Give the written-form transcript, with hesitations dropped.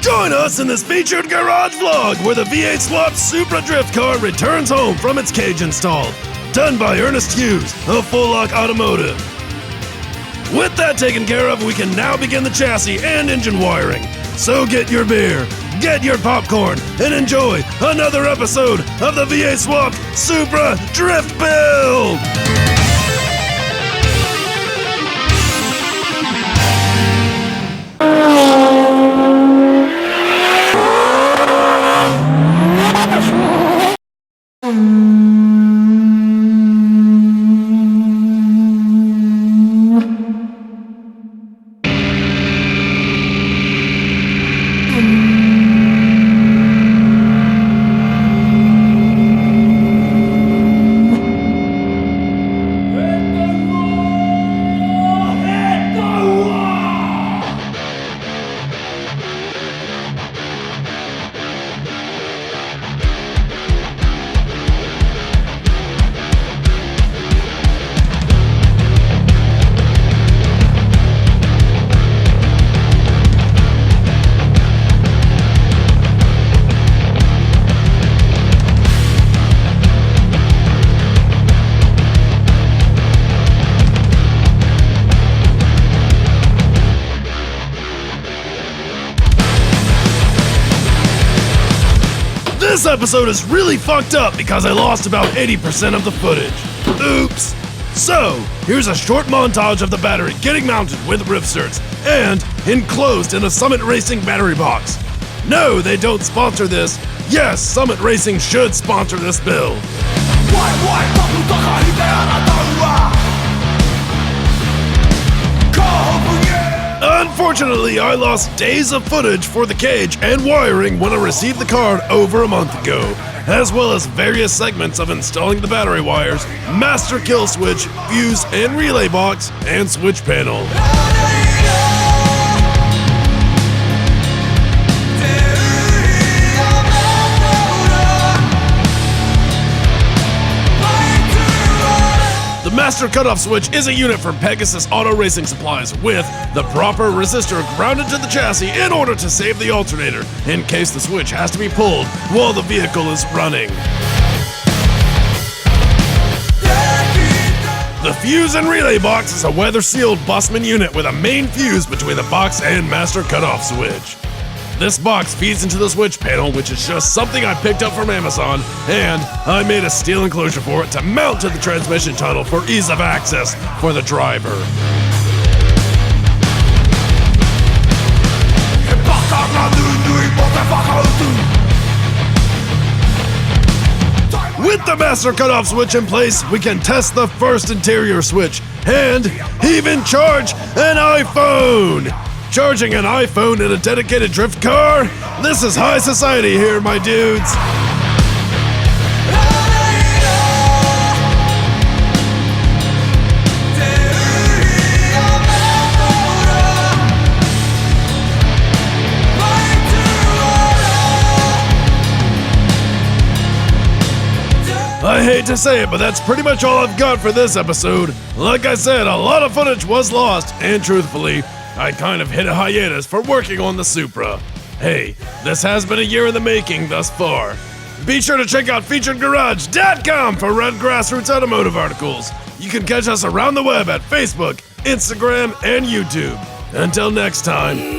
Join us in this featured garage vlog where the V8 swapped Supra drift car returns home from its cage install. Done by Ernest Hughes of Full Lock Automotive. With that taken care of, we can now begin the chassis and engine wiring. So get your beer, get your popcorn, and enjoy another episode of the V8 swapped Supra drift build! This episode is really fucked up because I lost about 80% of the footage. Oops. So, here's a short montage of the battery getting mounted with riv certs and enclosed in a Summit Racing battery box. No, they don't sponsor this. Yes, Summit Racing should sponsor this build. Unfortunately, I lost days of footage for the cage and wiring when I received the card over a month ago, as well as various segments of installing the battery wires, master kill switch, fuse and relay box, and switch panel. The master cutoff switch is a unit from Pegasus Auto Racing Supplies with the proper resistor grounded to the chassis in order to save the alternator in case the switch has to be pulled while the vehicle is running. The fuse and relay box is a weather-sealed Bussmann unit with a main fuse between the box and master cutoff switch. This box feeds into the switch panel, which is just something I picked up from Amazon, and I made a steel enclosure for it to mount to the transmission tunnel for ease of access for the driver. With the master cutoff switch in place, we can test the first interior switch and even charge an iPhone! Charging an iPhone in a dedicated drift car? This is high society here, my dudes. I hate to say it, but that's pretty much all I've got for this episode. Like I said, a lot of footage was lost, and truthfully, I kind of hit a hiatus for working on the Supra. Hey, this has been a year in the making thus far. Be sure to check out featuredgarage.com for red grassroots automotive articles. You can catch us around the web at Facebook, Instagram, and YouTube. Until next time,